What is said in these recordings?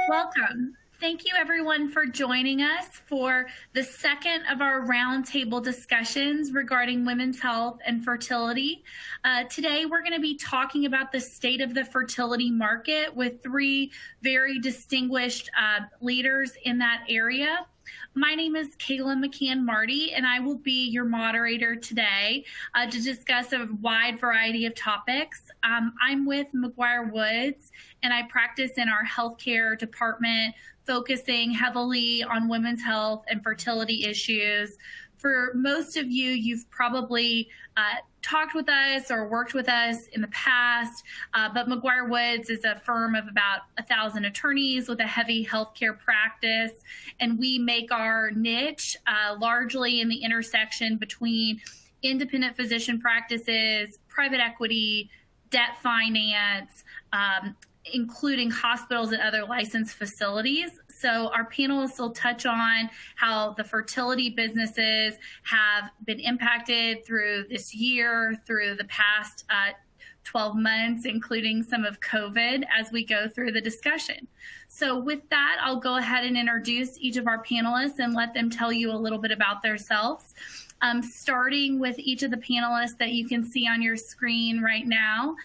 Welcome. Thank you everyone for joining us for the second of our roundtable discussions regarding women's health and fertility. Today we're going to be talking about the state of the fertility market with three very distinguished leaders in that area. My name is Kayla McCann Marty, and I will be your moderator today to discuss a wide variety of topics. I'm with McGuireWoods, and I practice in our healthcare department, focusing heavily on women's health and fertility issues. For most of you, you've probably talked with us or worked with us in the past, but McGuireWoods is a firm of about 1,000 attorneys with a heavy healthcare practice, and we make our niche largely in the intersection between independent physician practices, private equity, debt finance, including hospitals and other licensed facilities. So our panelists will touch on how the fertility businesses have been impacted through this year, through the past 12 months, including some of COVID, as we go through the discussion. So with that, I'll go ahead and introduce each of our panelists and let them tell you a little bit about themselves. Starting with each of the panelists that you can see on your screen right now.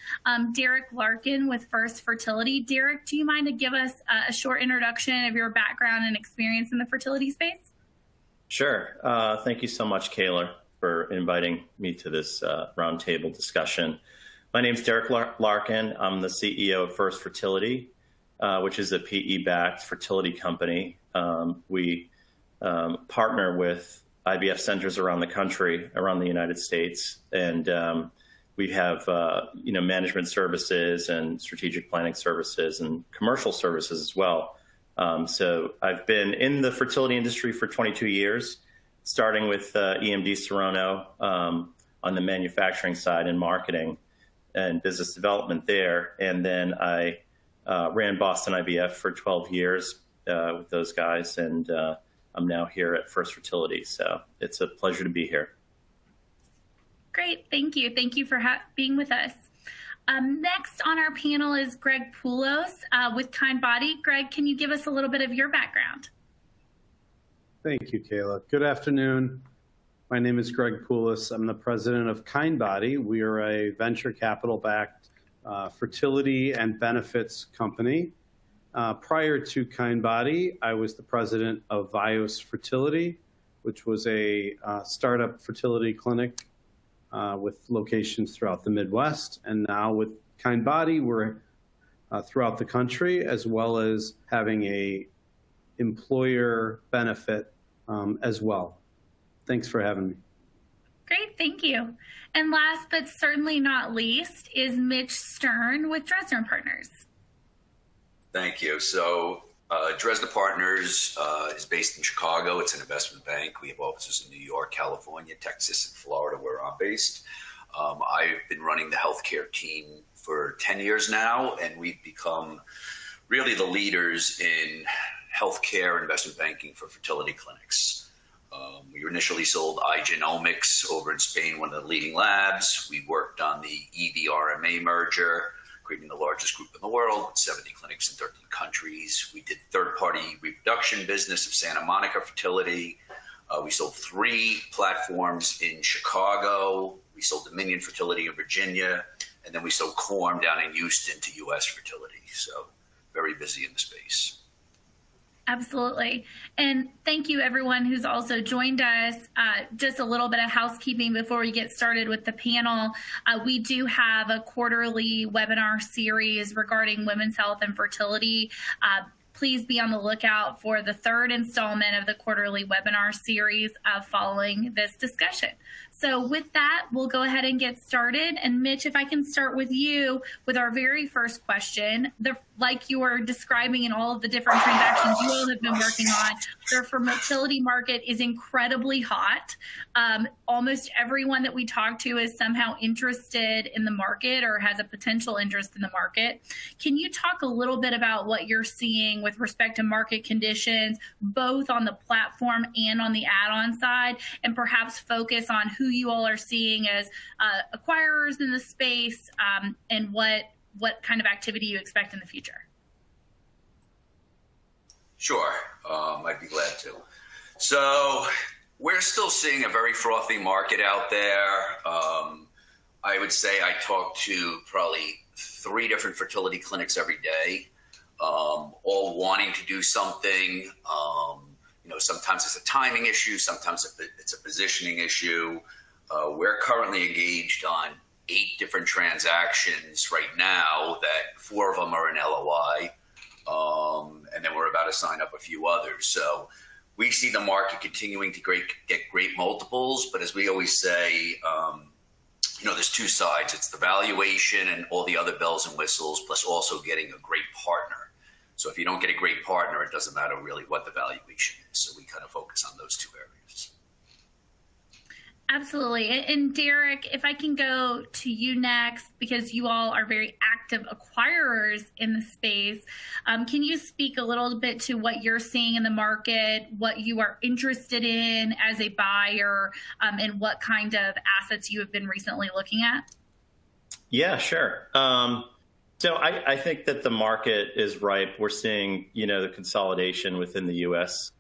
Derek Larkin with First Fertility. Derek, do you mind to give us a short introduction of your background and experience in the fertility space? Sure. Thank you so much, Kayla, for inviting me to this roundtable discussion. My name is Derek Larkin. I'm the CEO of First Fertility, which is a PE-backed fertility company. We partner with IVF centers around the country, around the United States, and we have management services and strategic planning services and commercial services as well. So I've been in the fertility industry for 22 years, starting with EMD Serono on the manufacturing side and marketing and business development there, and then I ran Boston IVF for 12 years with those guys, and I'm now here at First Fertility, so it's a pleasure to be here. Great, thank you. Thank you for being with us. Next on our panel is Greg Poulos with Kindbody. Greg, can you give us a little bit of your background? Thank you, Kayla. Good afternoon. My name is Greg Poulos. I'm the president of Kindbody. We are a venture capital-backed fertility and benefits company. Prior to Kindbody, I was the president of Vios Fertility, which was a startup fertility clinic with locations throughout the Midwest. And now with Kindbody, we're throughout the country, as well as having a employer benefit as well. Thanks for having me. Great, thank you. And last but certainly not least is Mitch Stern with Dresden Partners. Thank you. So Dresden Partners is based in Chicago. It's an investment bank. We have offices in New York, California, Texas, and Florida, where I'm based. I've been running the healthcare team for 10 years now, and we've become really the leaders in healthcare investment banking for fertility clinics. We initially sold iGenomics over in Spain, one of the leading labs. We worked on the EV-RMA merger, creating the largest group in the world with 70 clinics in 13 countries. We did third-party reproduction business of Santa Monica Fertility. We sold 3 platforms in Chicago. We sold Dominion Fertility in Virginia. And then we sold Quorum down in Houston to US Fertility. So very busy in the space. Absolutely. And thank you everyone who's also joined us. Just a little bit of housekeeping before we get started with the panel. We do have a quarterly webinar series regarding women's health and fertility. Please be on the lookout for the 3rd installment of the quarterly webinar series following this discussion. So with that, we'll go ahead and get started. And Mitch, if I can start with you with our very first question. Like you were describing in all of the different transactions you all have been working on, the fertility market is incredibly hot. Almost everyone that we talk to is somehow interested in the market or has a potential interest in the market. Can you talk a little bit about what you're seeing with respect to market conditions, both on the platform and on the add-on side, and perhaps focus on who you all are seeing as acquirers in the space and what kind of activity you expect in the future? Sure, I'd be glad to. So we're still seeing a very frothy market out there. I would say I talk to probably 3 different fertility clinics every day, all wanting to do something. Sometimes it's a timing issue, sometimes it's a positioning issue. We're currently engaged on 8 different transactions right now that 4 of them are in LOI. And then we're about to sign up a few others. So we see the market continuing to get great multiples. But as we always say, there's 2 sides. It's the valuation and all the other bells and whistles, plus also getting a great partner. So if you don't get a great partner, it doesn't matter really what the valuation is. So we kind of focus on those 2 areas. Absolutely. And Derek, if I can go to you next, because you all are very active acquirers in the space, can you speak a little bit to what you're seeing in the market, what you are interested in as a buyer, and what kind of assets you have been recently looking at? Yeah, sure. So I think that the market is ripe. We're seeing, the consolidation within the U.S.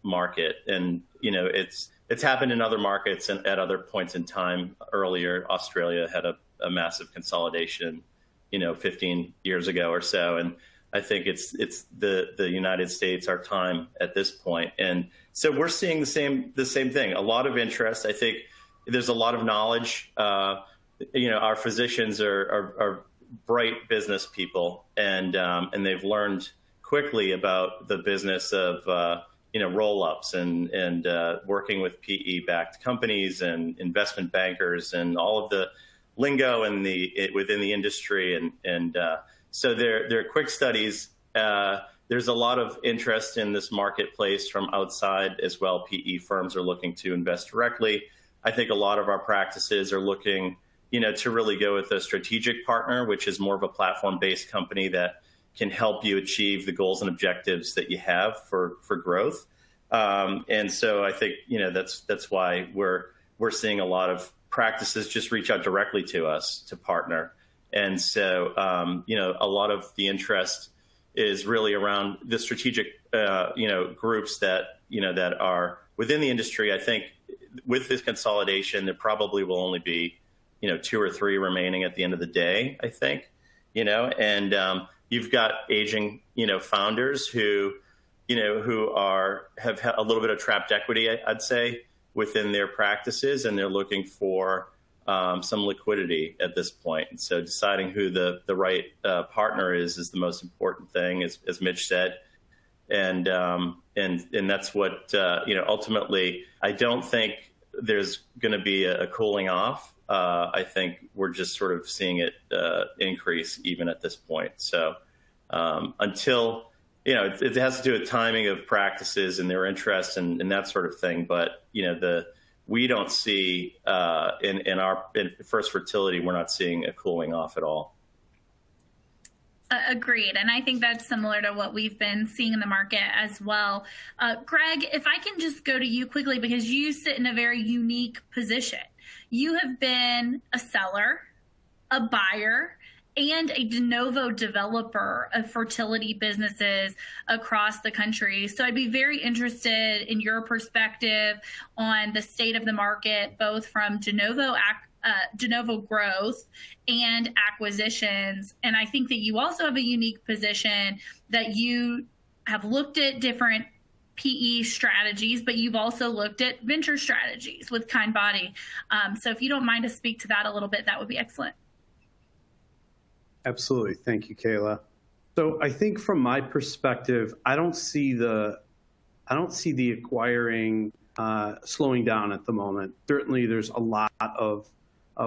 market, and it's happened in other markets and at other points in time. Earlier, Australia had a massive consolidation, 15 years ago or so, and I think it's the United States, our time at this point, and so we're seeing the same thing. A lot of interest. I think there's a lot of knowledge. Our physicians are bright business people, and they've learned quickly about the business of roll-ups and working with PE-backed companies and investment bankers and all of the lingo within the industry, and so they're quick studies. There's a lot of interest in this marketplace from outside as well. PE firms are looking to invest directly. I think a lot of our practices are looking to really go with a strategic partner, which is more of a platform-based company that can help you achieve the goals and objectives that you have for growth. And so I think, that's why we're seeing a lot of practices just reach out directly to us to partner. And so, a lot of the interest is really around the strategic, groups that are within the industry. I think with this consolidation, there probably will only be 2 or 3 remaining at the end of the day, I think, and you've got aging, founders who have a little bit of trapped equity, I'd say, within their practices, and they're looking for some liquidity at this point. And so deciding who the right partner is the most important thing, as Mitch said. And that's what, ultimately, I don't think there's going to be a cooling off. I think we're just sort of seeing it increase even at this point. So until, it has to do with timing of practices and their interests and that sort of thing. But, we don't see in First Fertility, we're not seeing a cooling off at all. Agreed. And I think that's similar to what we've been seeing in the market as well. Greg, if I can just go to you quickly, because you sit in a very unique position. You have been a seller, a buyer, and a de novo developer of fertility businesses across the country. So I'd be very interested in your perspective on the state of the market, both from de novo growth and acquisitions. And I think that you also have a unique position that you have looked at different PE strategies, but you've also looked at venture strategies with Kindbody. So if you don't mind to speak to that a little bit, that would be excellent. Absolutely. Thank you, Kayla. So I think from my perspective, I don't see the acquiring slowing down at the moment. Certainly there's a lot of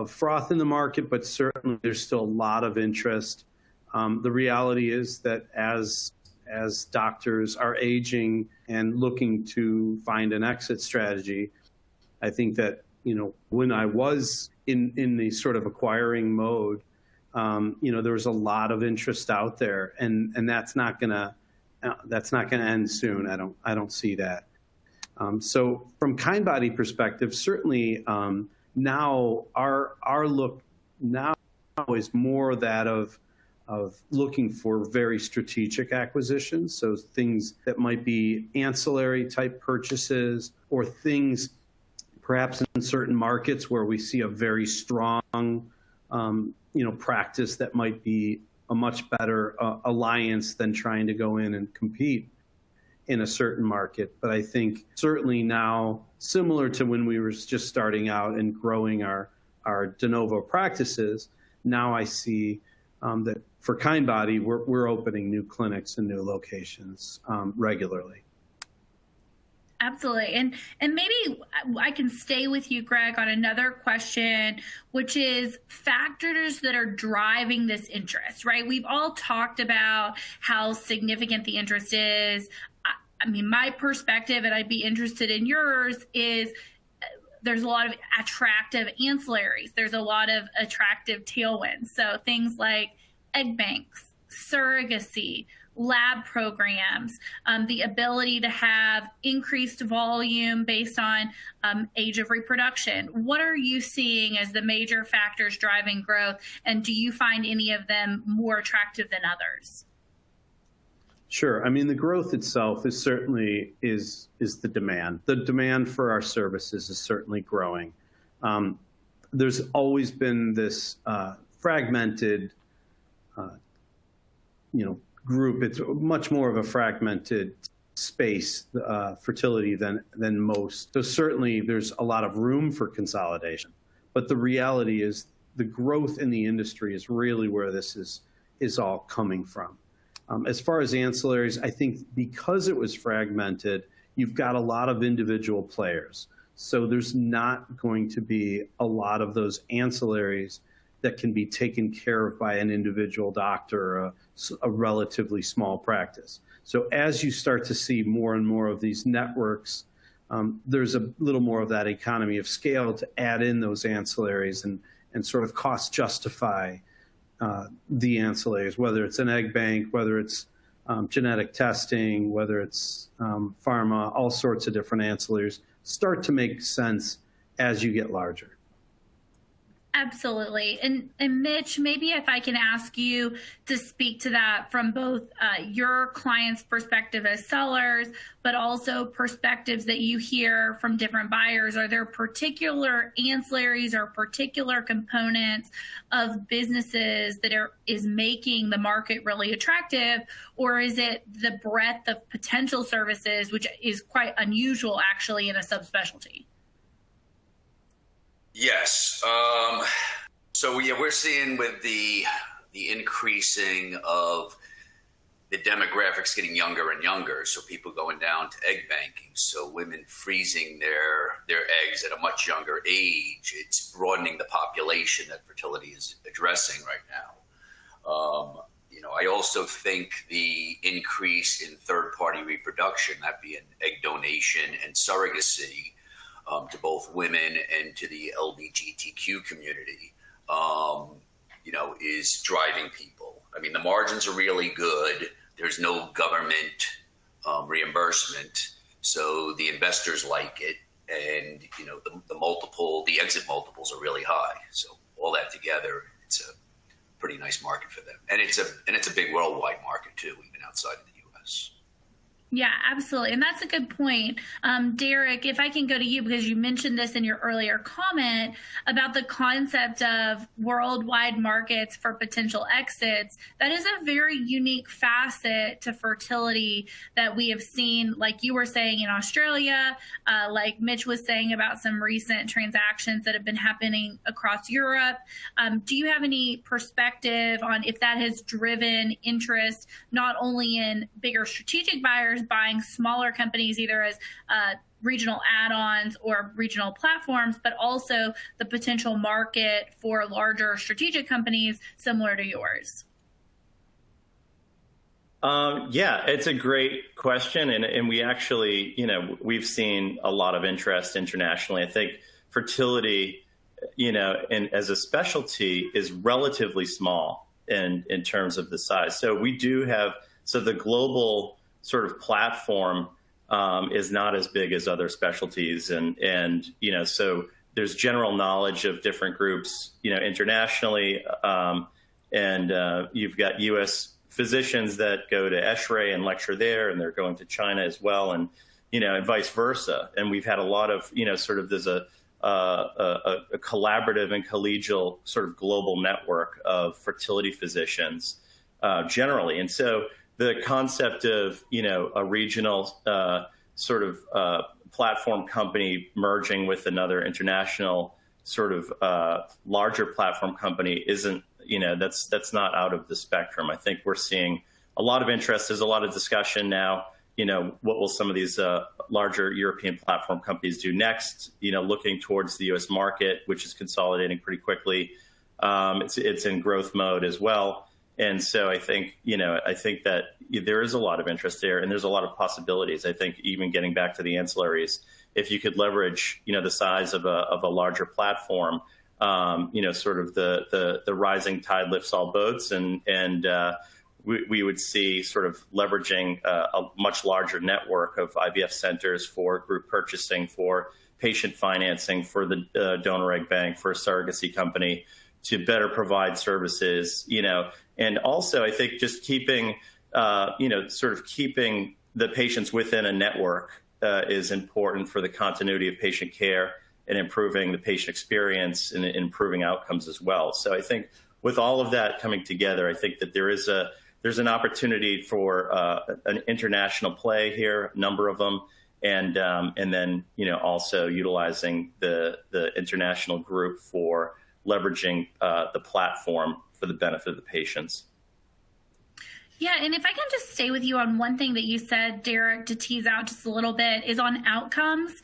froth in the market, but certainly there's still a lot of interest. The reality is that as doctors are aging and looking to find an exit strategy, I think that, when I was in the sort of acquiring mode, there was a lot of interest out there, and that's not gonna end soon. I don't see that. So from Kindbody perspective, certainly now our look now is more that of of looking for very strategic acquisitions. So things that might be ancillary type purchases, or things perhaps in certain markets where we see a very strong, practice that might be a much better alliance than trying to go in and compete in a certain market. But I think certainly now, similar to when we were just starting out and growing our de novo practices, now I see that for Kindbody, we're opening new clinics and new locations regularly. Absolutely. And maybe I can stay with you, Greg, on another question, which is factors that are driving this interest, right? We've all talked about how significant the interest is. I mean, my perspective, and I'd be interested in yours, is there's a lot of attractive ancillaries. There's a lot of attractive tailwinds. So things like egg banks, surrogacy, lab programs, the ability to have increased volume based on age of reproduction. What are you seeing as the major factors driving growth, and do you find any of them more attractive than others? Sure. I mean, the growth itself is certainly is the demand. The demand for our services is certainly growing. There's always been this fragmented, group. It's much more of a fragmented space, fertility, than most. So certainly there's a lot of room for consolidation. But the reality is the growth in the industry is really where this is all coming from. As far as ancillaries, I think because it was fragmented, you've got a lot of individual players. So there's not going to be a lot of those ancillaries that can be taken care of by an individual doctor or a relatively small practice. So as you start to see more and more of these networks, there's a little more of that economy of scale to add in those ancillaries and sort of cost justify the ancillaries, whether it's an egg bank, whether it's genetic testing, whether it's pharma, all sorts of different ancillaries start to make sense as you get larger. Absolutely. And Mitch, maybe if I can ask you to speak to that from both your clients' perspective as sellers, but also perspectives that you hear from different buyers. Are there particular ancillaries or particular components of businesses that is making the market really attractive? Or is it the breadth of potential services, which is quite unusual actually in a subspecialty? Yes. So we're seeing with the increasing of the demographics getting younger and younger. So people going down to egg banking. So women freezing their eggs at a much younger age. It's broadening the population that fertility is addressing right now. I also think the increase in third-party reproduction, that being egg donation and surrogacy, to both women and to the LGBTQ community, is driving people. I mean, the margins are really good. There's no government reimbursement, so the investors like it, and the exit multiples are really high. So all that together, it's a pretty nice market for them, and it's a big worldwide market too, even outside of the U.S. Yeah, absolutely. And that's a good point. Derek, if I can go to you, because you mentioned this in your earlier comment about the concept of worldwide markets for potential exits. That is a very unique facet to fertility that we have seen, like you were saying, in Australia, like Mitch was saying about some recent transactions that have been happening across Europe. Do you have any perspective on if that has driven interest not only in bigger strategic buyers, buying smaller companies either as regional add-ons or regional platforms, but also the potential market for larger strategic companies similar to yours? Yeah, it's a great question. And we actually, we've seen a lot of interest internationally. I think fertility, and as a specialty is relatively small in terms of the size. So we do have, the global sort of platform is not as big as other specialties. And so there's general knowledge of different groups, internationally. And you've got U.S. physicians that go to ESHRE and lecture there, and they're going to China as well, and and vice versa. And we've had a lot of sort of there's a collaborative and collegial sort of global network of fertility physicians generally. And so the concept of a regional sort of platform company merging with another international sort of larger platform company isn't that's not out of the spectrum. I think we're seeing a lot of interest. There's a lot of discussion now. What will some of these larger European platform companies do next? Looking towards the U.S. market, which is consolidating pretty quickly. It's in growth mode as well. And so I think that there is a lot of interest there, and there's a lot of possibilities. I think even getting back to the ancillaries, if you could leverage, the size of a larger platform, sort of the rising tide lifts all boats, and we would see sort of leveraging a much larger network of IVF centers for group purchasing, for patient financing, for the donor egg bank, for a surrogacy company to better provide services, and also I think just keeping, sort of keeping the patients within a network is important for the continuity of patient care and improving the patient experience and improving outcomes as well. So I think with all of that coming together, I think that there's an opportunity for an international play here, a number of them, and then also utilizing the international group for leveraging the platform for the benefit of the patients. Yeah, and if I can just stay with you on one thing that you said, Derek, to tease out just a little bit, is on outcomes.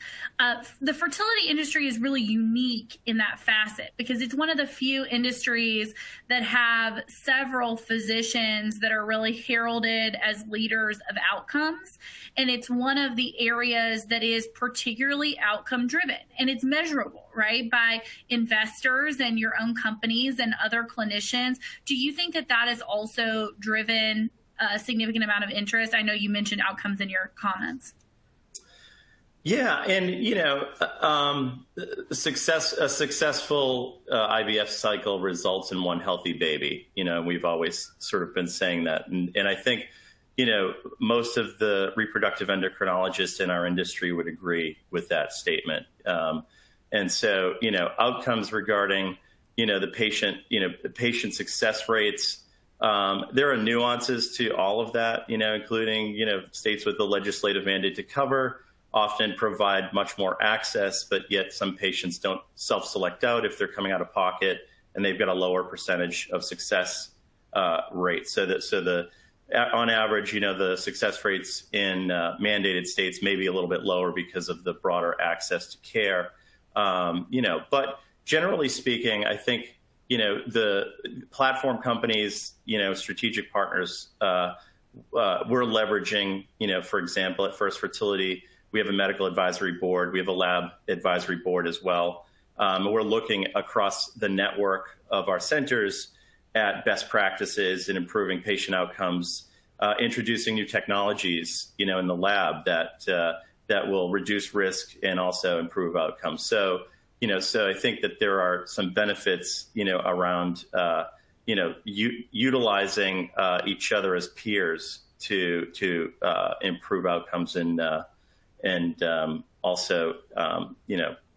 The fertility industry is really unique in that facet because it's one of the few industries that have several physicians that are really heralded as leaders of outcomes. And it's one of the areas that is particularly outcome driven, and it's measurable, right, by investors and your own companies and other clinicians. Do you think that that is also driven a significant amount of interest? I know you mentioned outcomes in your comments. Yeah, and a successful IVF cycle results in one healthy baby. We've always sort of been saying that, and I think most of the reproductive endocrinologists in our industry would agree with that statement. And so outcomes regarding the patient success rates. There are nuances to all of that, including, states with the legislative mandate to cover often provide much more access, but yet some patients don't self-select out if they're coming out of pocket, and they've got a lower percentage of success rate. On average, the success rates in mandated states may be a little bit lower because of the broader access to care. But generally speaking, I think the platform companies, strategic partners, we're leveraging, for example, at First Fertility, we have a medical advisory board. We have a lab advisory board as well. We're looking across the network of our centers at best practices in improving patient outcomes, introducing new technologies, in the lab that will reduce risk and also improve outcomes. So I think that there are some benefits, around, utilizing each other as peers to improve outcomes and also,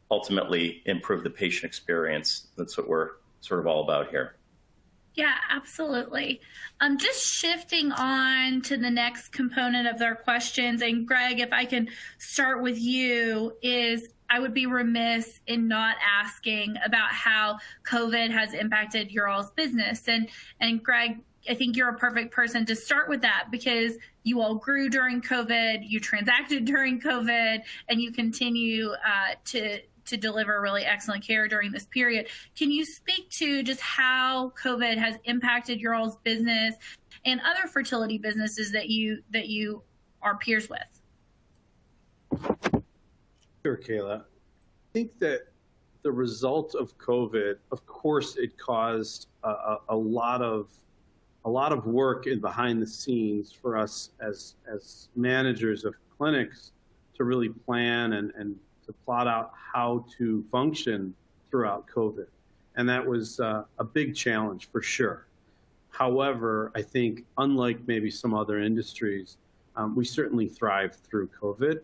ultimately improve the patient experience. That's what we're sort of all about here. Yeah, absolutely. Just shifting on to the next component of their questions, and Greg, if I can start with you, is I would be remiss in not asking about how COVID has impacted your all's business. And Greg, I think you're a perfect person to start with that because you all grew during COVID, you transacted during COVID, and you continue to deliver really excellent care during this period. Can you speak to just how COVID has impacted your all's business and other fertility businesses that you are peers with? Sure, Kayla. I think that the result of COVID, of course, it caused a lot of work in behind the scenes for us as managers of clinics to really plan and to plot out how to function throughout COVID. And that was a big challenge for sure. However, I think unlike maybe some other industries, we certainly thrived through COVID.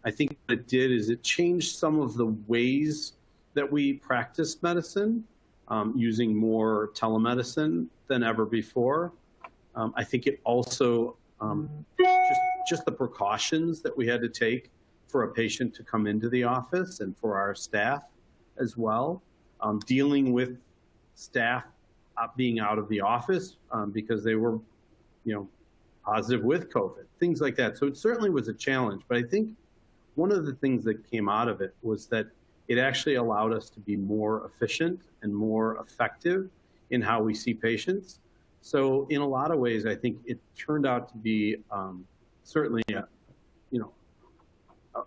I think what it did is it changed some of the ways that we practice medicine, using more telemedicine than ever before. I think it also, just the precautions that we had to take for a patient to come into the office and for our staff as well, dealing with staff being out of the office because they were, positive with COVID, things like that. So it certainly was a challenge, but I think one of the things that came out of it was that it actually allowed us to be more efficient and more effective in how we see patients. So in a lot of ways, I think it turned out to be certainly a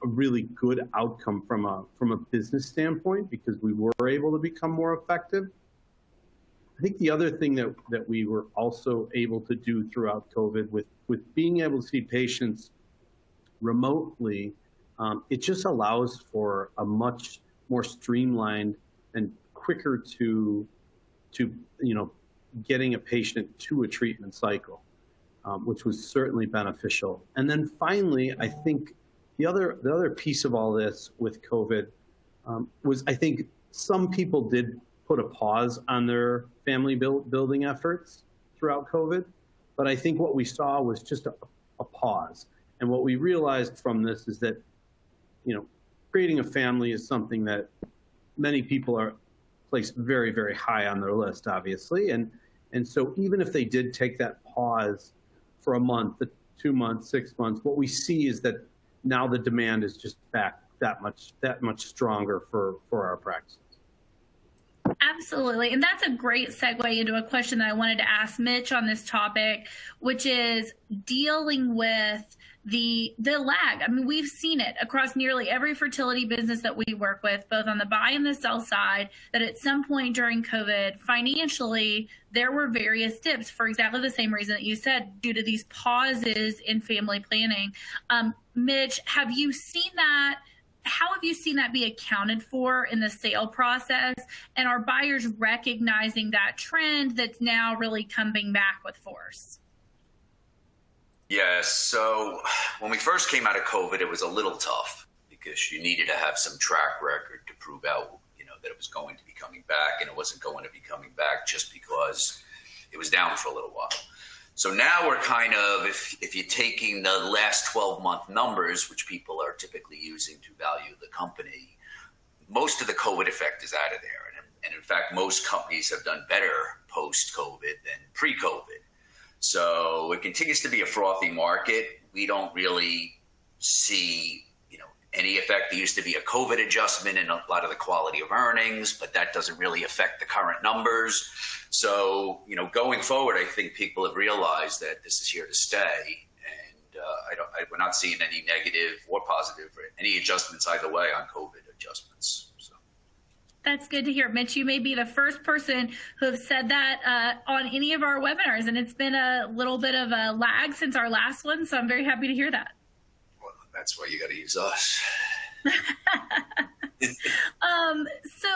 really good outcome from a business standpoint, because we were able to become more effective. I think the other thing that we were also able to do throughout COVID with being able to see patients remotely, it just allows for a much more streamlined and quicker to getting a patient to a treatment cycle, which was certainly beneficial. And then finally, I think the other piece of all this with COVID was, I think some people did put a pause on their family building efforts throughout COVID. But I think what we saw was just a pause. And what we realized from this is that, creating a family is something that many people are placed very, very high on their list, obviously. And so even if they did take that pause for a month, 2 months, 6 months, what we see is that now the demand is just back that much stronger for our practices. Absolutely. And that's a great segue into a question that I wanted to ask Mitch on this topic, which is dealing with the lag. I mean, we've seen it across nearly every fertility business that we work with, both on the buy and the sell side, that at some point during COVID, financially, there were various dips for exactly the same reason that you said, due to these pauses in family planning. Mitch, have you seen that? How have you seen that be accounted for in the sale process? And are buyers recognizing that trend that's now really coming back with force? Yes. So when we first came out of COVID, it was a little tough because you needed to have some track record to prove out, that it was going to be coming back, and it wasn't going to be coming back just because it was down for a little while. So now we're kind of, if you're taking the last 12-month numbers, which people are typically using to value the company, most of the COVID effect is out of there. And in fact, most companies have done better post-COVID than pre-COVID. So it continues to be a frothy market. We don't really see, any effect. There used to be a COVID adjustment in a lot of the quality of earnings, but that doesn't really affect the current numbers. So, going forward, I think people have realized that this is here to stay, and we're not seeing any negative or positive or any adjustments either way on COVID adjustments. So. That's good to hear. Mitch, you may be the first person who have said that on any of our webinars, and it's been a little bit of a lag since our last one, so I'm very happy to hear that. Well, that's why you got to use us. So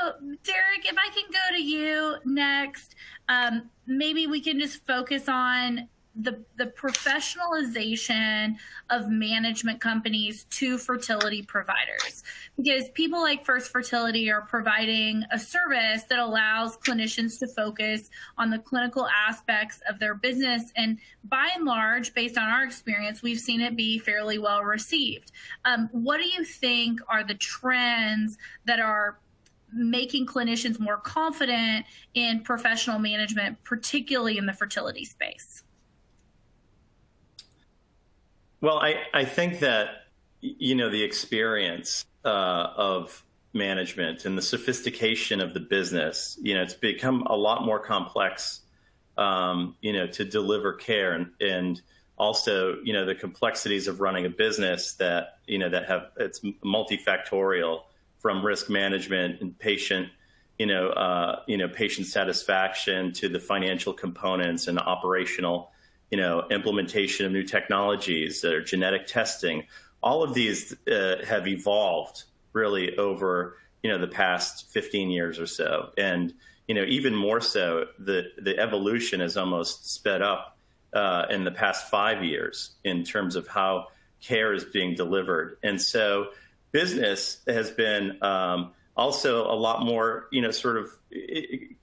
Derek, if I can go to you next, maybe we can just focus on the professionalization of management companies to fertility providers, because people like First Fertility are providing a service that allows clinicians to focus on the clinical aspects of their business. And by and large, based on our experience, we've seen it be fairly well received. What do you think are the trends that are making clinicians more confident in professional management, particularly in the fertility space? Well, I think that, the experience of management and the sophistication of the business, it's become a lot more complex, to deliver care and also, the complexities of running a business that, it's multifactorial, from risk management and patient satisfaction to the financial components and operational implementation of new technologies, or genetic testing. All of these have evolved really over, the past 15 years or so. And, even more so, the evolution has almost sped up in the past 5 years in terms of how care is being delivered. And so business has been also a lot more, sort of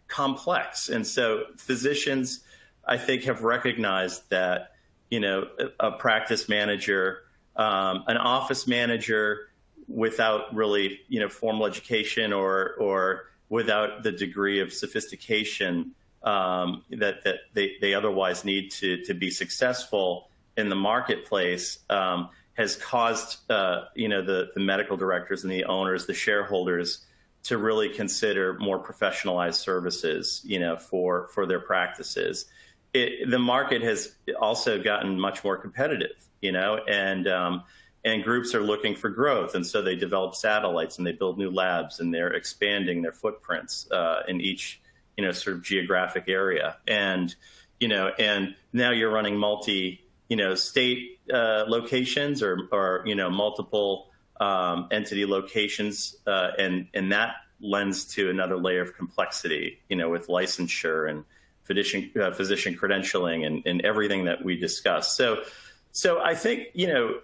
complex. And so physicians, I think, have recognized that, a practice manager, an office manager without really, formal education or without the degree of sophistication that they otherwise need to be successful in the marketplace, has caused the medical directors and the owners, the shareholders, to really consider more professionalized services, for their practices. The market has also gotten much more competitive, and groups are looking for growth, and so they develop satellites and they build new labs and they're expanding their footprints in each sort of geographic area. And and now you're running multi state locations or multiple entity locations, and that lends to another layer of complexity, with licensure and physician credentialing and everything that we discussed. So I think,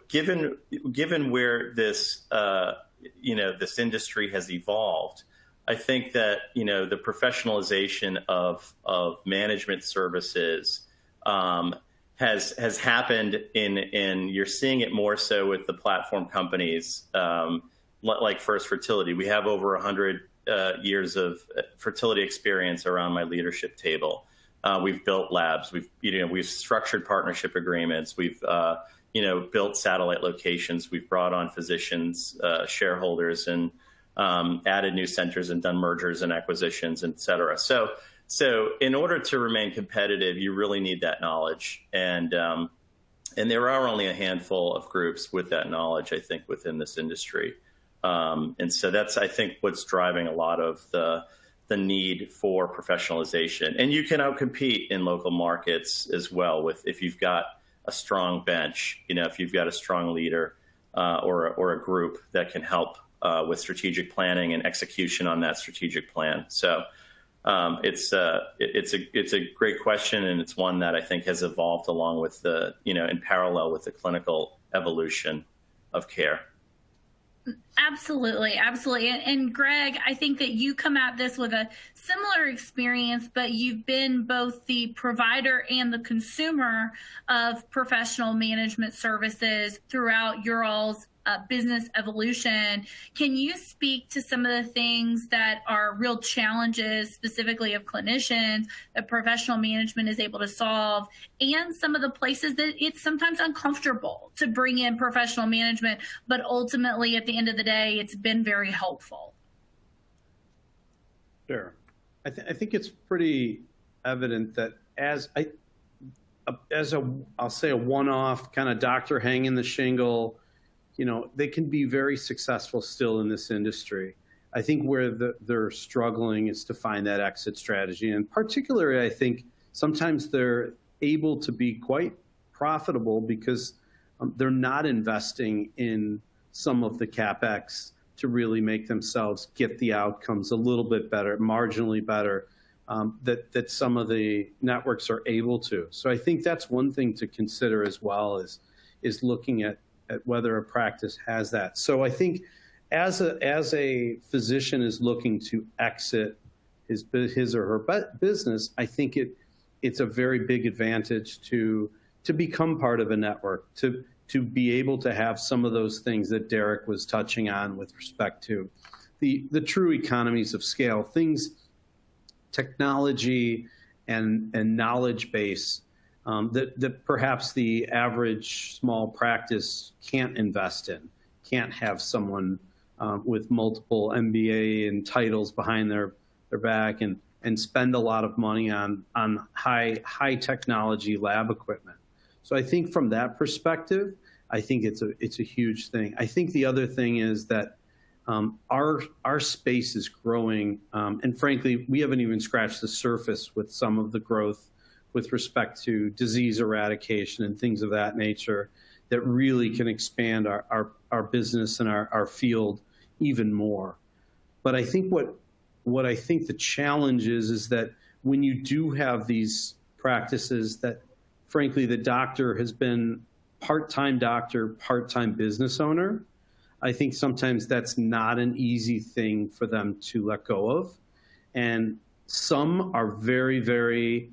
given where this, this industry has evolved, I think that, the professionalization of management services has happened in you're seeing it more so with the platform companies, like First Fertility. We have over 100 years of fertility experience around my leadership table. We've built labs. We've structured partnership agreements. We've built satellite locations. We've brought on physicians, shareholders, and added new centers and done mergers and acquisitions, et cetera. So in order to remain competitive, you really need that knowledge, and there are only a handful of groups with that knowledge, I think, within this industry, and so that's, I think, what's driving a lot of the need for professionalization. And you can outcompete in local markets as well if you've got a strong bench, if you've got a strong leader or a group that can help with strategic planning and execution on that strategic plan. So it's a great question, and it's one that I think has evolved along with in parallel with the clinical evolution of care. Absolutely. And Greg, I think that you come at this with a similar experience, but you've been both the provider and the consumer of professional management services throughout your all's business evolution. Can you speak to some of the things that are real challenges, specifically of clinicians, that professional management is able to solve, and some of the places that it's sometimes uncomfortable to bring in professional management, but ultimately at the end of the day, it's been very helpful? Sure. I think it's pretty evident that I'll say a one-off kind of doctor hanging the shingle, they can be very successful still in this industry. I think where they're struggling is to find that exit strategy. And particularly, I think sometimes they're able to be quite profitable because they're not investing in some of the CapEx to really make themselves get the outcomes a little bit better, marginally better, that some of the networks are able to. So I think that's one thing to consider as well, is looking at whether a practice has that. So I think as a physician is looking to exit his or her business, I think it's a very big advantage to become part of a network, to be able to have some of those things that Derek was touching on with respect to the true economies of scale, things, technology and knowledge base that perhaps the average small practice can't invest in, can't have someone with multiple MBA and titles behind their back and spend a lot of money on high technology lab equipment. So I think from that perspective, I think it's a huge thing. I think the other thing is that our space is growing, and frankly, we haven't even scratched the surface with some of the growth with respect to disease eradication and things of that nature that really can expand our business and our field even more. But I think what What I think the challenge is that when you do have these practices that, frankly, the doctor has been part-time doctor, part-time business owner, I think sometimes that's not an easy thing for them to let go of. And some are very, very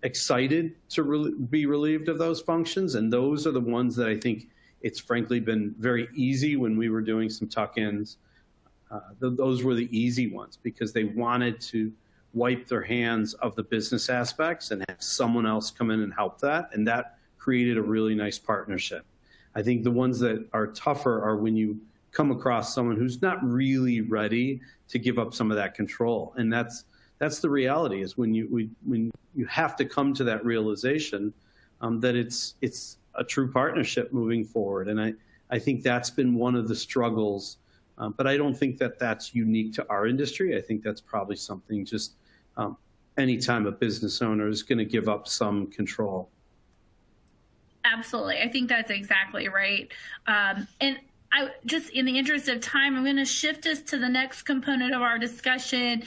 excited to be relieved of those functions. And those are the ones that I think it's frankly been very easy when we were doing some tuck-ins. Those were the easy ones because they wanted to wipe their hands of the business aspects and have someone else come in and help that. And that created a really nice partnership. I think the ones that are tougher are when you come across someone who's not really ready to give up some of that control. And that's the reality, is when you have to come to that realization that it's a true partnership moving forward. And I think that's been one of the struggles. But I don't think that that's unique to our industry. I think that's probably something just anytime a business owner is going to give up some control. Absolutely. I think that's exactly right. And I just, in the interest of time, I'm going to shift us to the next component of our discussion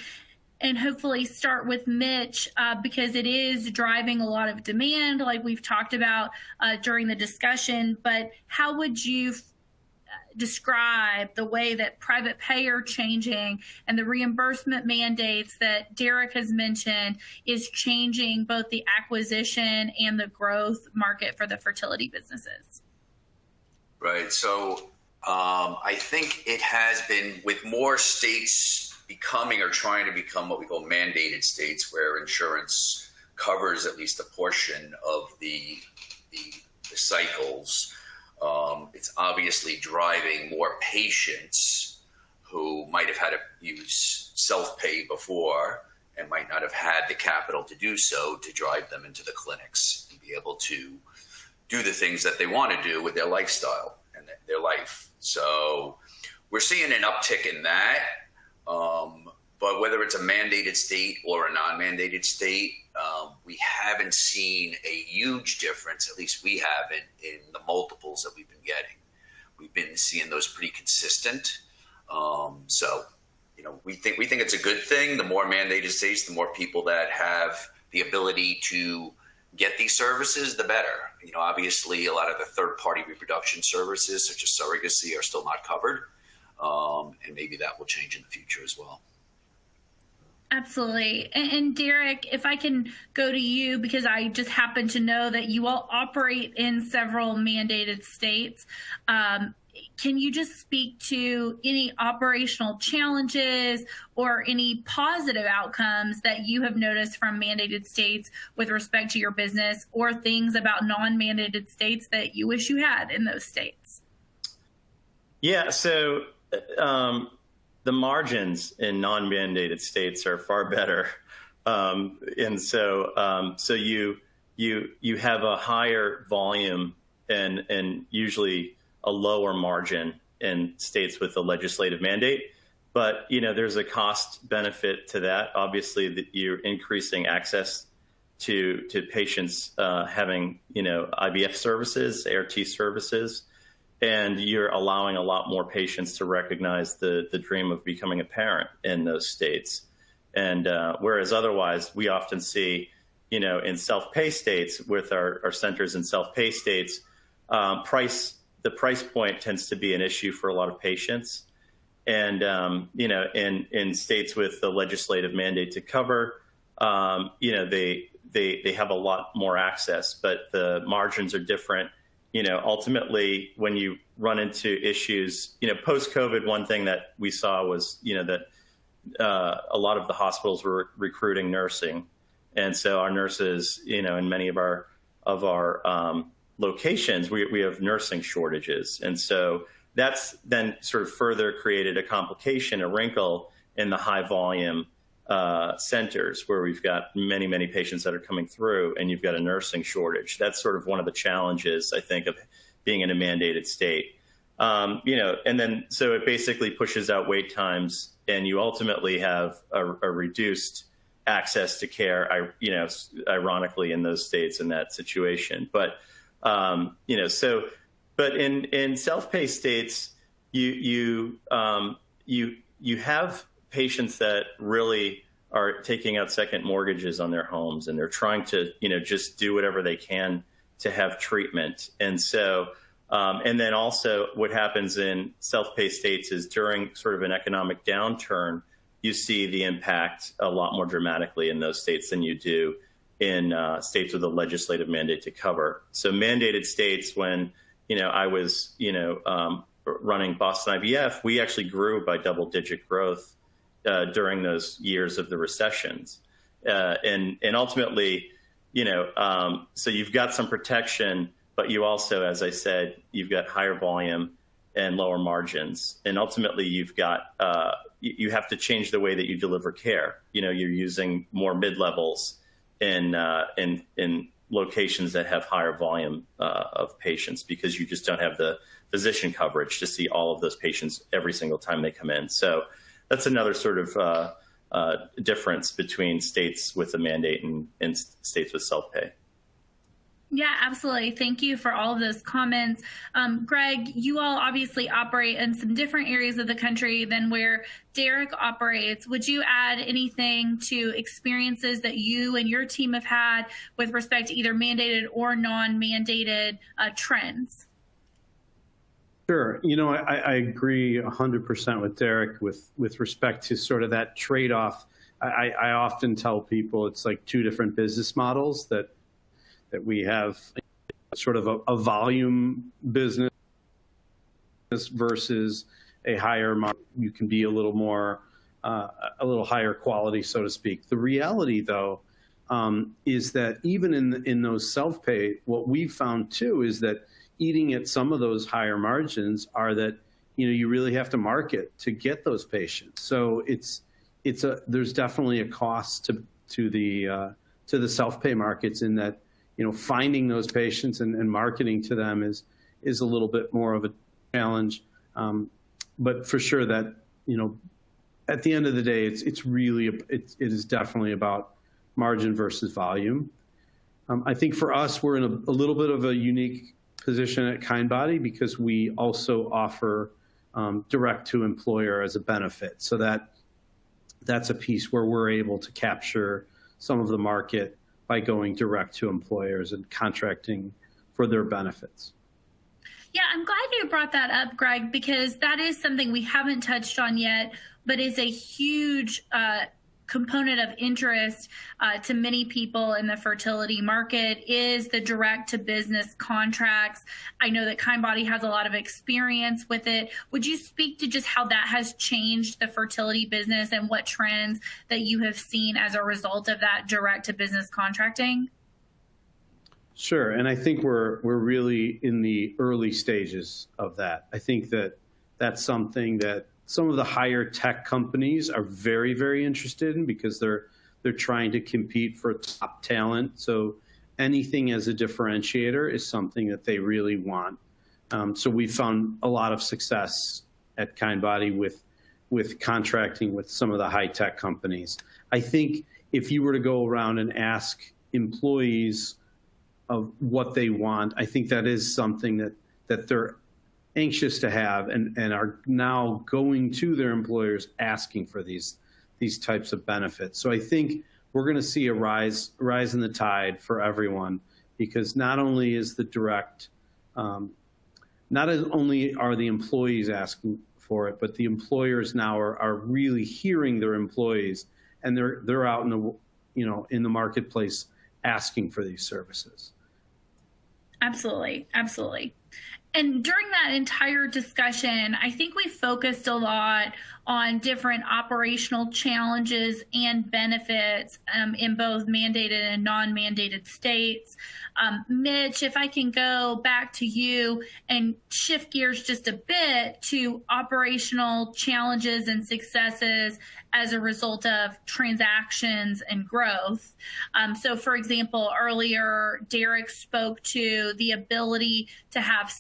and hopefully start with Mitch because it is driving a lot of demand, like we've talked about during the discussion. But how would you describe the way that private pay are changing and the reimbursement mandates that Derek has mentioned is changing both the acquisition and the growth market for the fertility businesses? Right. So I think it has been, with more states becoming or trying to become what we call mandated states, where insurance covers at least a portion of the cycles. It's obviously driving more patients who might have had to use self-pay before and might not have had the capital to do so, to drive them into the clinics and be able to do the things that they want to do with their lifestyle and their life. So we're seeing an uptick in that. But whether it's a mandated state or a non-mandated state, we haven't seen a huge difference, at least we haven't, in the multiples that we've been getting. We've been seeing those pretty consistent. So, we think it's a good thing. The more mandated states, the more people that have the ability to get these services, the better. Obviously, a lot of the third-party reproduction services, such as surrogacy, are still not covered. And maybe that will change in the future as well. Absolutely. And Derek, if I can go to you, because I just happen to know that you all operate in several mandated states. Can you just speak to any operational challenges or any positive outcomes that you have noticed from mandated states with respect to your business, or things about non-mandated states that you wish you had in those states? Yeah, so the margins in non-mandated states are far better, and so you have a higher volume and usually a lower margin in states with a legislative mandate. But there's a cost benefit to that. Obviously, that you're increasing access to patients having IVF services, ART services. And you're allowing a lot more patients to recognize the dream of becoming a parent in those states. And whereas otherwise, we often see, in self-pay states, with our centers in self-pay states, the price point tends to be an issue for a lot of patients. And, in states with the legislative mandate to cover, they have a lot more access, but the margins are different. Ultimately, when you run into issues, post-COVID, one thing that we saw was, that a lot of the hospitals were recruiting nursing. And so our nurses, in many of our locations, we have nursing shortages. And so that's then sort of further created a complication, a wrinkle in the high volume centers where we've got many, many patients that are coming through, and you've got a nursing shortage. That's sort of one of the challenges, I think, of being in a mandated state. And then so it basically pushes out wait times, and you ultimately have a reduced access to care, ironically, in those states in that situation. But, but in self-pay states, you have patients that really are taking out second mortgages on their homes, and they're trying to, just do whatever they can to have treatment. And so, and then also what happens in self-pay states is during sort of an economic downturn, you see the impact a lot more dramatically in those states than you do in states with a legislative mandate to cover. So mandated states, when, I was, running Boston IVF, we actually grew by double-digit growth during those years of the recessions. And ultimately, so you've got some protection, but you also, as I said, you've got higher volume and lower margins. And ultimately, you've got, you have to change the way that you deliver care. You're using more mid-levels in locations that have higher volume of patients, because you just don't have the physician coverage to see all of those patients every single time they come in. So that's another sort of difference between states with a mandate and states with self-pay. Yeah, absolutely. Thank you for all of those comments. Greg, you all obviously operate in some different areas of the country than where Derek operates. Would you add anything to experiences that you and your team have had with respect to either mandated or non-mandated trends? Sure. I agree 100% with Derek with respect to sort of that trade-off. I often tell people it's like two different business models, that we have sort of a volume business versus a higher market. You can be a little more, a little higher quality, so to speak. The reality, though, is that even in those self-pay, what we found too is that eating at some of those higher margins are that, you really have to market to get those patients. So there's definitely a cost to the self-pay markets, in that, finding those patients and marketing to them is a little bit more of a challenge. But for sure that, at the end of the day, it is definitely about margin versus volume. I think for us, we're in a little bit of a unique position at Kindbody, because we also offer direct to employer as a benefit. So that's a piece where we're able to capture some of the market by going direct to employers and contracting for their benefits. Yeah, I'm glad you brought that up, Greg, because that is something we haven't touched on yet, but is a huge component of interest to many people in the fertility market, is the direct to business contracts. I know that Kindbody has a lot of experience with it. Would you speak to just how that has changed the fertility business and what trends that you have seen as a result of that direct to business contracting? Sure. And I think we're really in the early stages of that. I think that's something that some of the higher tech companies are very, very interested in, because they're trying to compete for top talent. So anything as a differentiator is something that they really want. So we found a lot of success at Kindbody with contracting with some of the high tech companies. I think if you were to go around and ask employees of what they want, I think that is something that they're anxious to have, and are now going to their employers asking for these types of benefits. So I think we're going to see a rise in the tide for everyone, because not only is the direct, not only are the employees asking for it, but the employers now are really hearing their employees, and they're out in the marketplace asking for these services. Absolutely. Absolutely. And during that entire discussion, I think we focused a lot on different operational challenges and benefits in both mandated and non-mandated states. Mitch, if I can go back to you and shift gears just a bit to operational challenges and successes as a result of transactions and growth. So, for example, earlier, Derek spoke to the ability to have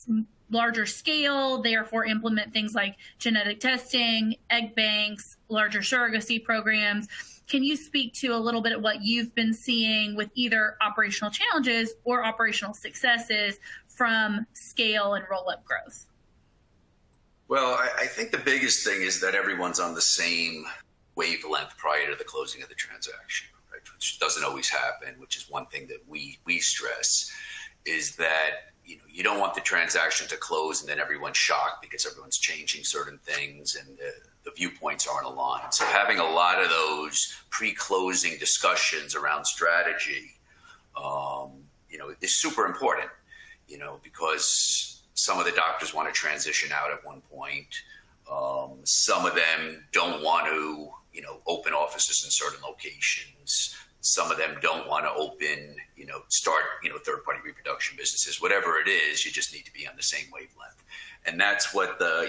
larger scale, therefore implement things like genetic testing, egg banks, larger surrogacy programs. Can you speak to a little bit of what you've been seeing with either operational challenges or operational successes from scale and roll-up growth? Well, I think the biggest thing is that everyone's on the same wavelength prior to the closing of the transaction, right? Which doesn't always happen, which is one thing that we stress, is that you don't want the transaction to close and then everyone's shocked because everyone's changing certain things and the viewpoints aren't aligned. So having a lot of those pre-closing discussions around strategy, is super important, because some of the doctors want to transition out at one point. Some of them don't want to, open offices in certain locations. Some of them don't want to open, start, third-party reproduction businesses. Whatever it is, you just need to be on the same wavelength. And that's what a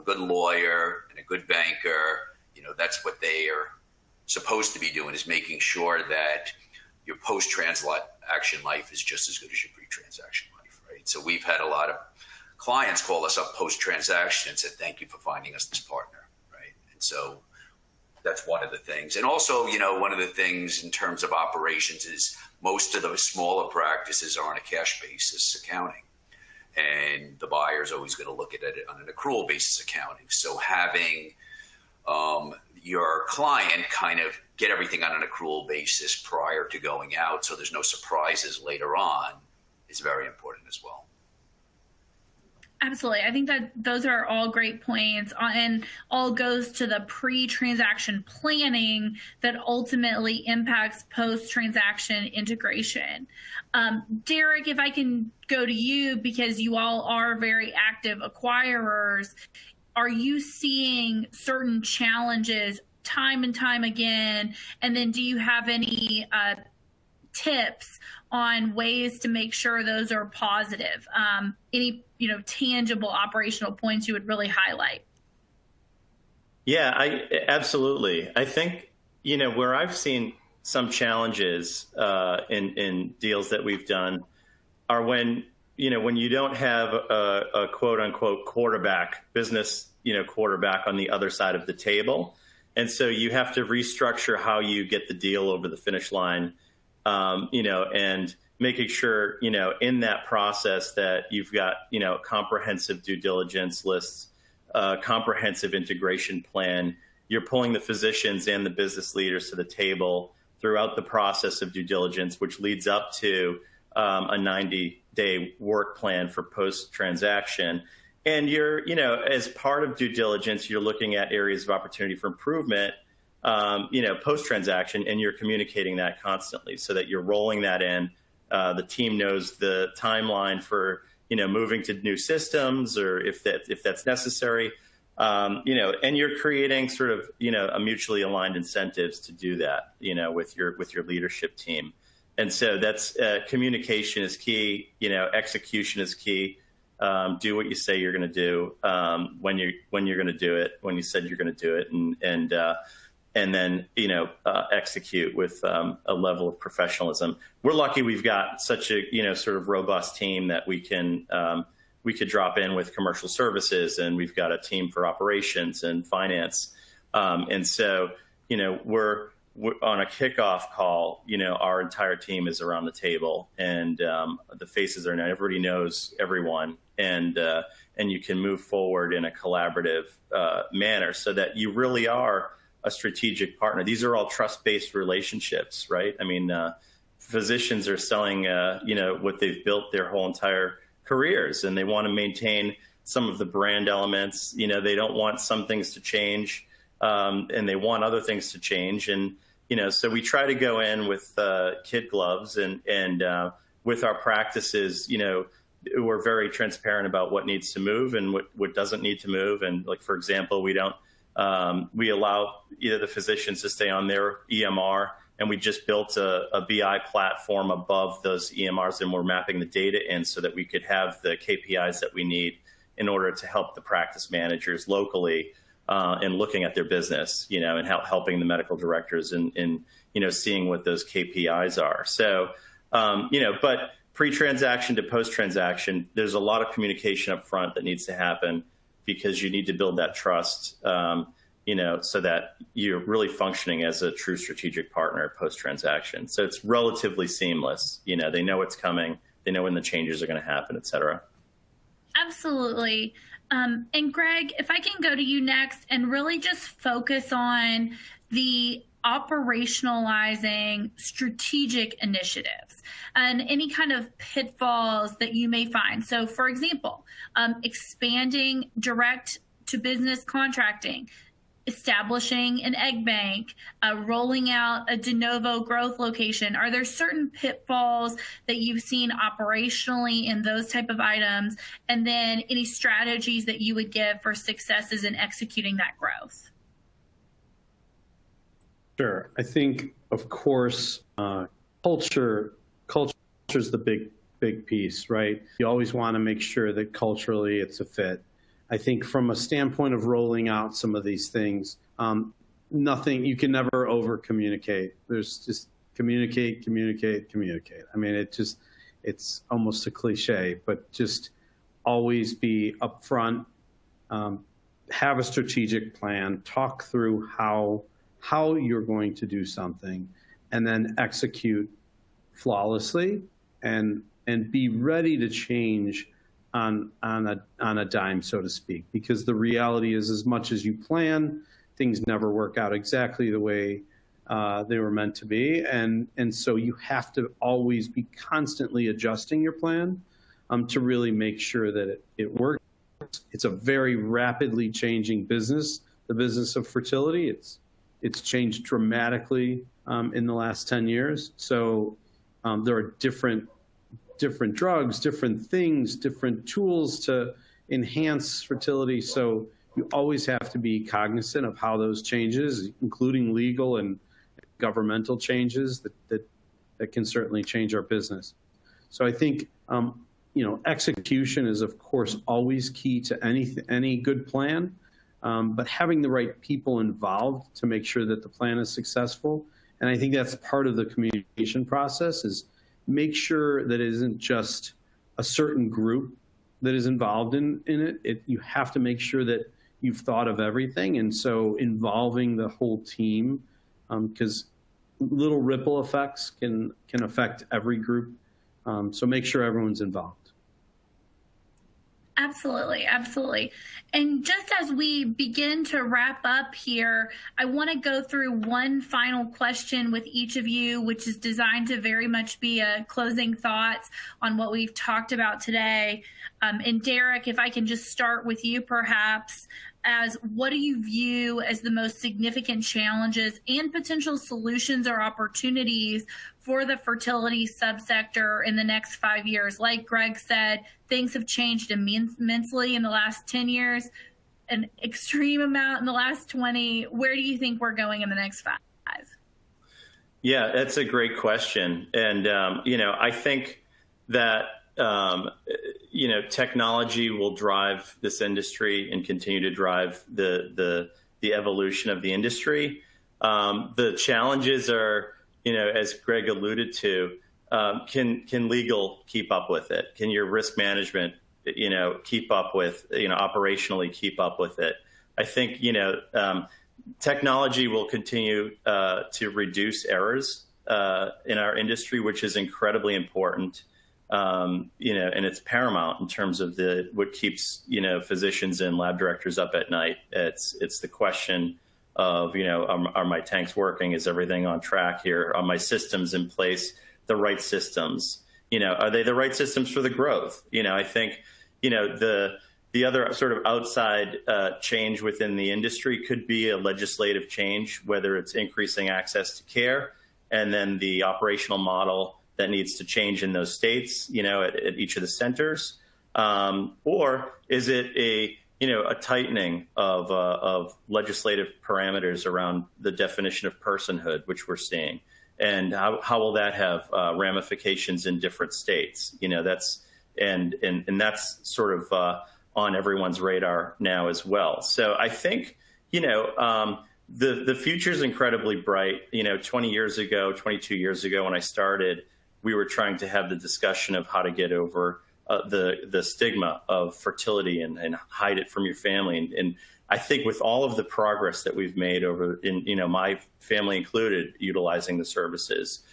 good lawyer and a good banker, that's what they are supposed to be doing, is making sure that your post-transaction life is just as good as your pre-transaction life, right? So we've had a lot of clients call us up post-transaction and said, thank you for finding us this partner, right? And so that's one of the things. And also, one of the things in terms of operations is most of the smaller practices are on a cash basis accounting. And the buyer is always going to look at it on an accrual basis accounting. So having your client kind of get everything on an accrual basis prior to going out so there's no surprises later on is very important as well. Absolutely. I think that those are all great points, and all goes to the pre-transaction planning that ultimately impacts post-transaction integration. Derek, if I can go to you, because you all are very active acquirers, are you seeing certain challenges time and time again? And then do you have any tips on ways to make sure those are positive? Any tangible operational points you would really highlight? Yeah, absolutely. I think, where I've seen some challenges in deals that we've done are when you don't have a quote unquote business quarterback on the other side of the table. And so you have to restructure how you get the deal over the finish line, and making sure, in that process that you've got, comprehensive due diligence lists, comprehensive integration plan. You're pulling the physicians and the business leaders to the table throughout the process of due diligence, which leads up to a 90-day work plan for post-transaction. And you're, as part of due diligence, you're looking at areas of opportunity for improvement, post-transaction, and you're communicating that constantly so that you're rolling that in. The team knows the timeline for, moving to new systems, or if that's necessary, and you're creating sort of, a mutually aligned incentives to do that, with your leadership team. And so that's communication is key. Execution is key. Do what you say you're going to do when you're going to do it, when you said you're going to do it, and then execute with a level of professionalism. We're lucky we've got such a sort of robust team that we could drop in with commercial services, and we've got a team for operations and finance, and so we're on a kickoff call. Our entire team is around the table, and the faces are known. Everybody knows everyone, and you can move forward in a collaborative manner so that you really are a strategic partner. These are all trust-based relationships, right? I mean, physicians are selling, what they've built their whole entire careers, and they want to maintain some of the brand elements. They don't want some things to change, and they want other things to change. And, so we try to go in with kid gloves, and with our practices, we're very transparent about what needs to move and what doesn't need to move. And like, for example, we allow the physicians to stay on their EMR, and we just built a BI platform above those EMRs, and we're mapping the data in so that we could have the KPIs that we need in order to help the practice managers locally in looking at their business, and helping the medical directors in seeing what those KPIs are. So, but pre-transaction to post-transaction, there's a lot of communication up front that needs to happen, because you need to build that trust, so that you're really functioning as a true strategic partner post-transaction. So it's relatively seamless. They know what's coming. They know when the changes are going to happen, et cetera. Absolutely. And Greg, if I can go to you next and really just focus on the operationalizing strategic initiatives and any kind of pitfalls that you may find. So, for example, expanding direct to business contracting, establishing an egg bank, rolling out a de novo growth location. Are there certain pitfalls that you've seen operationally in those type of items? And then any strategies that you would give for successes in executing that growth? Sure. I think, of course, culture is the big piece, right? You always want to make sure that culturally it's a fit. I think from a standpoint of rolling out some of these things, nothing, you can never over communicate. There's just communicate. I mean, it's almost a cliche, but just always be upfront, have a strategic plan, talk through how you're going to do something, and then execute flawlessly and be ready to change on a dime, so to speak, because the reality is, as much as you plan, things never work out exactly the way they were meant to be. And so you have to always be constantly adjusting your plan to really make sure that it works. It's a very rapidly changing business, the business of fertility. It's changed dramatically in the last 10 years. So there are different drugs, different things, different tools to enhance fertility. So you always have to be cognizant of how those changes, including legal and governmental changes that can certainly change our business. So I think, execution is, of course, always key to any good plan, but having the right people involved to make sure that the plan is successful. And I think that's part of the communication process, is make sure that it isn't just a certain group that is involved in it. You have to make sure that you've thought of everything. And so involving the whole team, because little ripple effects can affect every group. So make sure everyone's involved. Absolutely. And just as we begin to wrap up here, I want to go through one final question with each of you, which is designed to very much be a closing thoughts on what we've talked about today. And Derek, if I can just start with you, perhaps, as what do you view as the most significant challenges and potential solutions or opportunities for the fertility subsector in the next 5 years? Like Greg said, things have changed immensely in the last 10 years, an extreme amount in the last 20. Where do you think we're going in the next 5? Yeah, that's a great question. And, I think that, technology will drive this industry and continue to drive the evolution of the industry. The challenges are, as Greg alluded to, can legal keep up with it? Can your risk management, keep up with, operationally keep up with it? I think, technology will continue to reduce errors in our industry, which is incredibly important. And it's paramount in terms of what keeps, physicians and lab directors up at night. It's the question of, are my tanks working? Is everything on track here? Are my systems in place, the right systems? Are they the right systems for the growth? I think, the other sort of outside change within the industry could be a legislative change, whether it's increasing access to care, and then the operational model that needs to change in those states, at each of the centers, or is it a tightening of legislative parameters around the definition of personhood, which we're seeing, and how will that have ramifications in different states? That's sort of on everyone's radar now as well. So I think the future is incredibly bright. 20 years ago, 22 years ago, when I started, we were trying to have the discussion of how to get over the stigma of fertility and hide it from your family. And I think with all of the progress that we've made my family included, utilizing the services,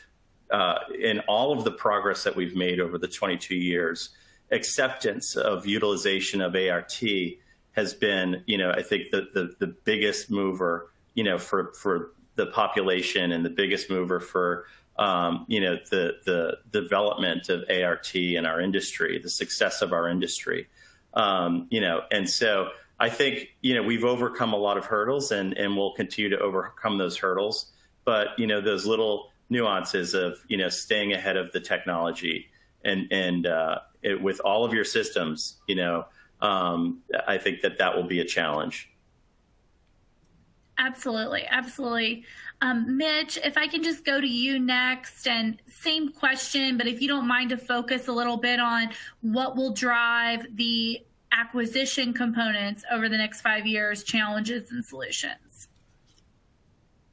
and all of the progress that we've made over the 22 years, acceptance of utilization of ART has been, I think the biggest mover, for the population, and the biggest mover for, the development of ART in our industry, the success of our industry. And so I think, we've overcome a lot of hurdles, and we'll continue to overcome those hurdles. But, those little nuances of, staying ahead of the technology and with all of your systems, I think that will be a challenge. Absolutely. Absolutely. Mitch, if I can just go to you next, and same question, but if you don't mind to focus a little bit on what will drive the acquisition components over the next 5 years, challenges and solutions.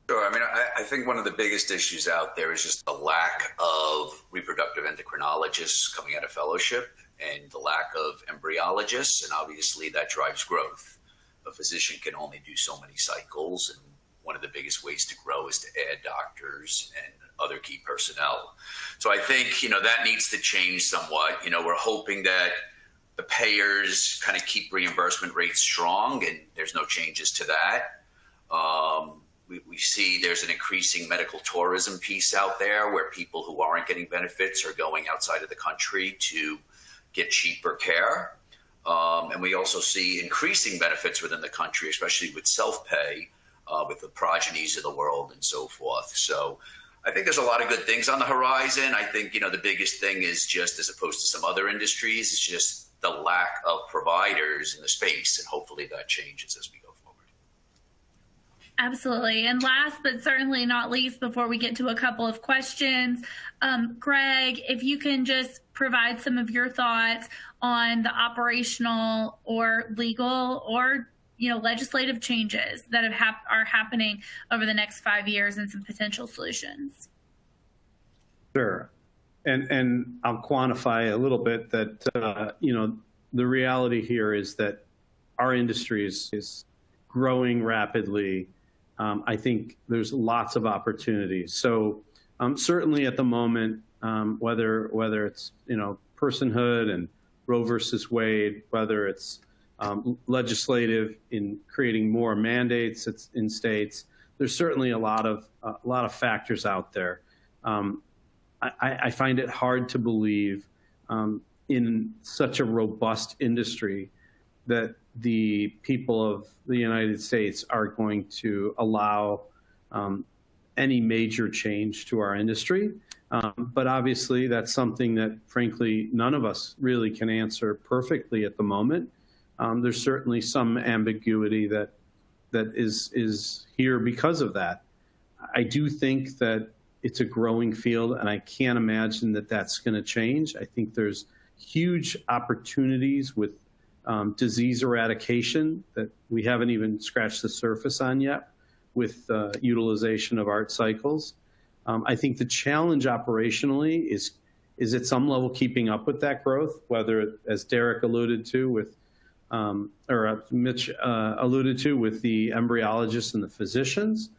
Sure. I think one of the biggest issues out there is just the lack of reproductive endocrinologists coming out of fellowship, and the lack of embryologists, and obviously that drives growth. A physician can only do so many cycles, and one of the biggest ways to grow is to add doctors and other key personnel. So I think, that needs to change somewhat. We're hoping that the payers kind of keep reimbursement rates strong, and there's no changes to that. We see there's an increasing medical tourism piece out there, where people who aren't getting benefits are going outside of the country to get cheaper care. And we also see increasing benefits within the country, especially with self-pay, with the progenies of the world and so forth. So I think there's a lot of good things on the horizon. I think, the biggest thing is just, as opposed to some other industries, it's just the lack of providers in the space. And hopefully that changes as we go forward. Absolutely. And last but certainly not least, before we get to a couple of questions, Greg, if you can just provide some of your thoughts on the operational or legal or legislative changes that are happening over the next 5 years, and some potential solutions. Sure. And I'll quantify a little bit that, the reality here is that our industry is growing rapidly. I think there's lots of opportunities. So certainly at the moment, whether it's, personhood and Roe versus Wade, whether it's legislative in creating more mandates in states, there's certainly a lot of factors out there. I find it hard to believe in such a robust industry that the people of the United States are going to allow any major change to our industry. But obviously, that's something that, frankly, none of us really can answer perfectly at the moment. There's certainly some ambiguity that is here because of that. I do think that it's a growing field, and I can't imagine that that's going to change. I think there's huge opportunities with disease eradication that we haven't even scratched the surface on yet, with utilization of ART cycles. I think the challenge operationally is at some level keeping up with that growth, whether, as Derek alluded to with, or Mitch alluded to, with the embryologists and the physicians,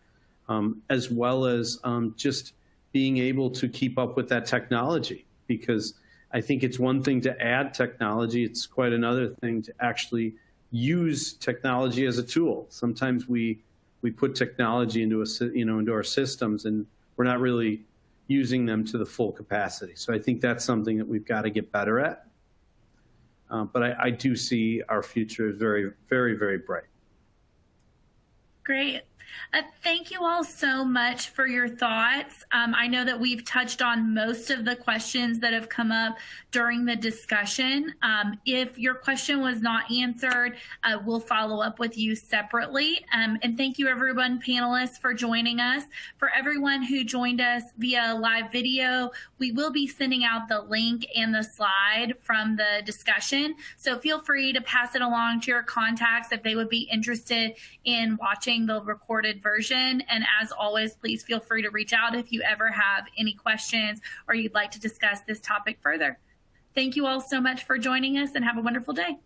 as well as just being able to keep up with that technology. Because I think it's one thing to add technology, it's quite another thing to actually use technology as a tool. Sometimes we put technology into our systems, and we're not really using them to the full capacity. So I think that's something that we've got to get better at. But I do see our future is very, very, very bright. Great. Thank you all so much for your thoughts. I know that we've touched on most of the questions that have come up during the discussion. If your question was not answered, we'll follow up with you separately. And thank you, everyone, panelists, for joining us. For everyone who joined us via live video, we will be sending out the link and the slide from the discussion. So feel free to pass it along to your contacts if they would be interested in watching the recorded version. And as always, please feel free to reach out if you ever have any questions or you'd like to discuss this topic further. Thank you all so much for joining us, and have a wonderful day.